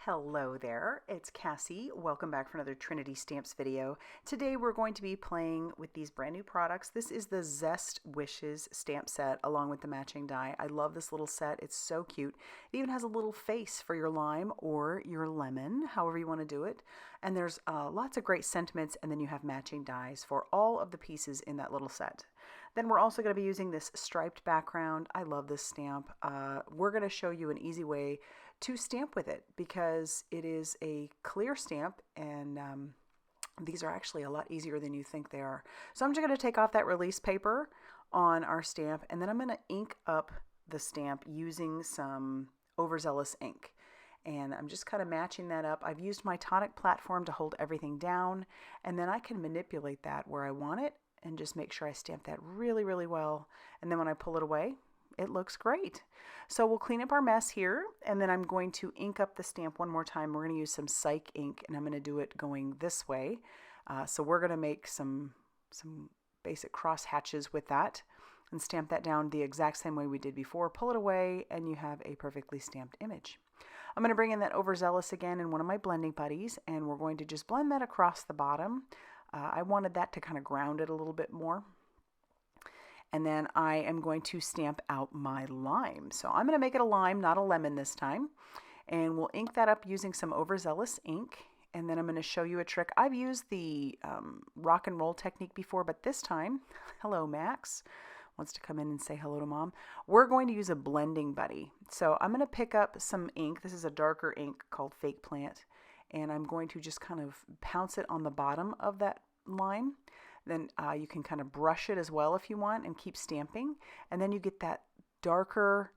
Hello there, it's Cassie. Welcome back for another Trinity Stamps video. Today we're going to be playing with these brand new products. This is the Zest Wishes stamp set along with the matching die. I love this little set. It's so cute. It even has a little face for your lime or your lemon, however you want to do it. And there's lots of great sentiments, and then you have matching dies for all of the pieces in that little set. Then we're also going to be using this striped background. I love this stamp. We're going to show you an easy way to stamp with it because it is a clear stamp, and these are actually a lot easier than you think they are. So I'm just going to take off that release paper on our stamp, and then I'm going to ink up the stamp using some overzealous ink. And I'm just kind of matching that up. I've used my Tonic platform to hold everything down, and then I can manipulate that where I want it and just make sure I stamp that really, really well. And then when I pull it away, it looks great. So we'll clean up our mess here, and then I'm going to ink up the stamp one more time. We're going to use some Sike ink, and I'm going to do it going this way. So we're going to make some basic cross hatches with that and stamp that down the exact same way we did before. Pull it away, and you have a perfectly stamped image. I'm going to bring in that Overzealous again in one of my blending putties, and we're going to just blend that across the bottom. I wanted that to kind of ground it a little bit more. And then I am going to stamp out my lime. So I'm going to make it a lime, not a lemon this time. And we'll ink that up using some Overzealous ink. And then I'm going to show you a trick. I've used the rock and roll technique before, but this time, hello Max, wants to come in and say hello to mom. We're going to use a blending buddy. So I'm going to pick up some ink. This is a darker ink called Fake Plant. And I'm going to just kind of pounce it on the bottom of that lime. Then you can kind of brush it as well if you want and keep stamping. And then you get that darker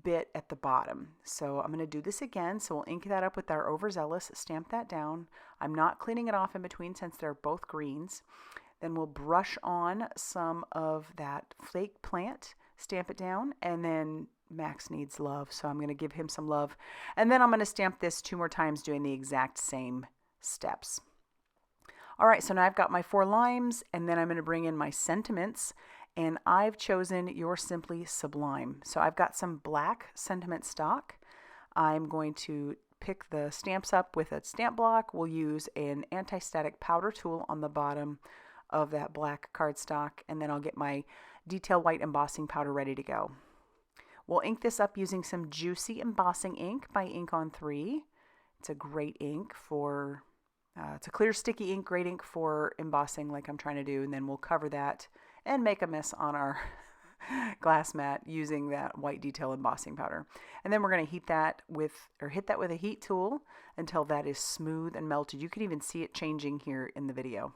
bit at the bottom. So I'm going to do this again. So we'll ink that up with our Overzealous, stamp that down. I'm not cleaning it off in between since they're both greens. Then we'll brush on some of that Fake Plant, stamp it down, and then Max needs love, so I'm going to give him some love. And then I'm going to stamp this 2 more times doing the exact same steps. All right, so now I've got my 4 limes, and then I'm going to bring in my sentiments, and I've chosen Your Simply Sublime. So I've got some black sentiment stock. I'm going to pick the stamps up with a stamp block. We'll use an anti-static powder tool on the bottom of that black cardstock, and then I'll get my detail white embossing powder ready to go. We'll ink this up using some Juicy Embossing ink by Ink on 3. It's a great ink for it's a clear sticky ink, great ink for embossing like I'm trying to do, and then we'll cover that and make a mess on our glass mat using that white detail embossing powder. And then we're going to hit that with a heat tool until that is smooth and melted. You can even see it changing here in the video.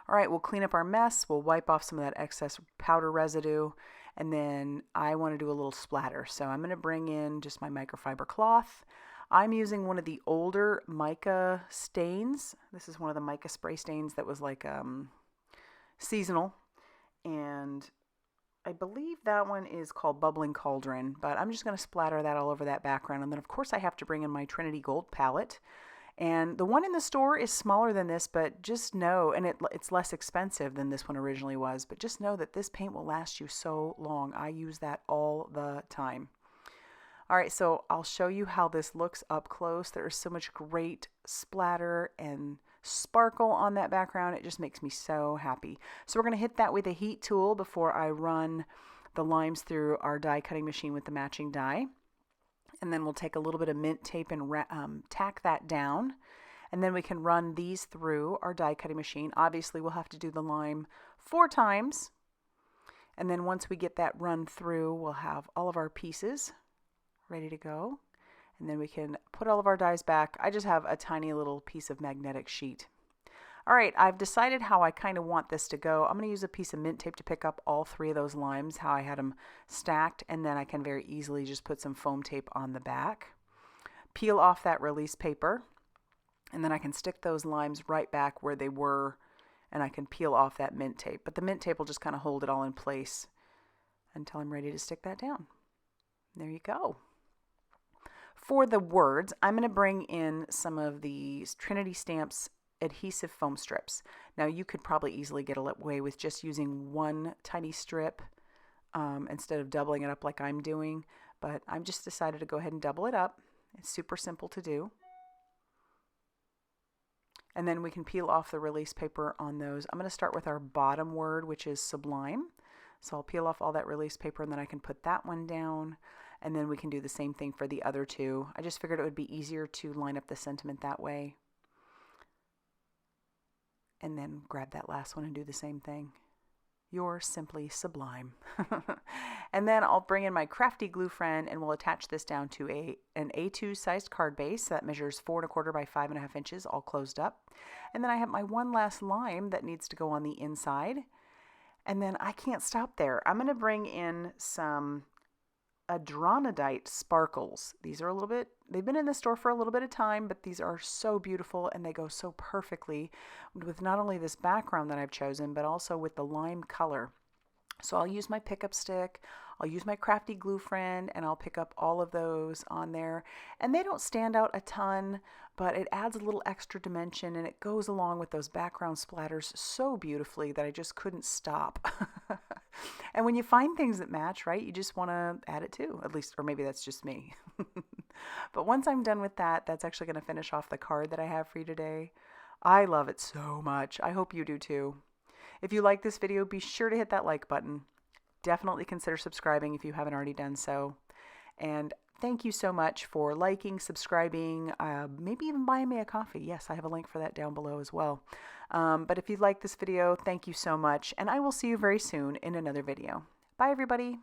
All right, we'll clean up our mess. We'll wipe off some of that excess powder residue, and then I want to do a little splatter. So I'm going to bring in just my microfiber cloth. I'm using one of the older mica stains. This is one of the mica spray stains that was like seasonal, and I believe that one is called Bubbling Cauldron, but I'm just going to splatter that all over that background. And then of course I have to bring in my Trinity Gold palette. And the one in the store is smaller than this, but just know, and it's less expensive than this one originally was, but just know that this paint will last you so long. I use that all the time. All right, so I'll show you how this looks up close. There is so much great splatter and sparkle on that background. It just makes me so happy. So we're going to hit that with a heat tool before I run the limes through our die cutting machine with the matching die. And then we'll take a little bit of mint tape and tack that down. And then we can run these through our die cutting machine. Obviously, we'll have to do the lime 4 times. And then once we get that run through, we'll have all of our pieces ready to go. And then we can put all of our dies back. I just have a tiny little piece of magnetic sheet. All right, I've decided how I kind of want this to go. I'm going to use a piece of mint tape to pick up all 3 of those limes, how I had them stacked, and then I can very easily just put some foam tape on the back. Peel off that release paper, and then I can stick those limes right back where they were, and I can peel off that mint tape. But the mint tape will just kind of hold it all in place until I'm ready to stick that down. There you go. For the words, I'm going to bring in some of these Trinity Stamps adhesive foam strips. Now you could probably easily get away with just using 1 tiny strip instead of doubling it up like I'm doing, but I've just decided to go ahead and double it up. It's super simple to do. And then we can peel off the release paper on those. I'm going to start with our bottom word, which is Sublime. So I'll peel off all that release paper and then I can put that one down. And then we can do the same thing for the other two. I just figured it would be easier to line up the sentiment that way. And then grab that last one and do the same thing. You're simply sublime. And then I'll bring in my crafty glue friend and we'll attach this down to an A2 sized card base that measures 4 1/4 by 5.5 inches, all closed up. And then I have my one last lime that needs to go on the inside. And then I can't stop there. I'm going to bring in some Adronidite sparkles. These are a little bit, they've been in the store for a little bit of time, but these are so beautiful and they go so perfectly with not only this background that I've chosen, but also with the lime color. So I'll use my pickup stick, I'll use my crafty glue friend, and I'll pick up all of those on there. And they don't stand out a ton, but it adds a little extra dimension and it goes along with those background splatters so beautifully that I just couldn't stop. And when you find things that match, right, you just want to add it too, at least, or maybe that's just me. But once I'm done with that, that's actually going to finish off the card that I have for you today. I love it so much. I hope you do too. If you like this video, be sure to hit that like button. Definitely consider subscribing if you haven't already done so. And thank you so much for liking, subscribing, maybe even buying me a coffee. Yes, I have a link for that down below as well. But if you like this video, thank you so much. And I will see you very soon in another video. Bye, everybody.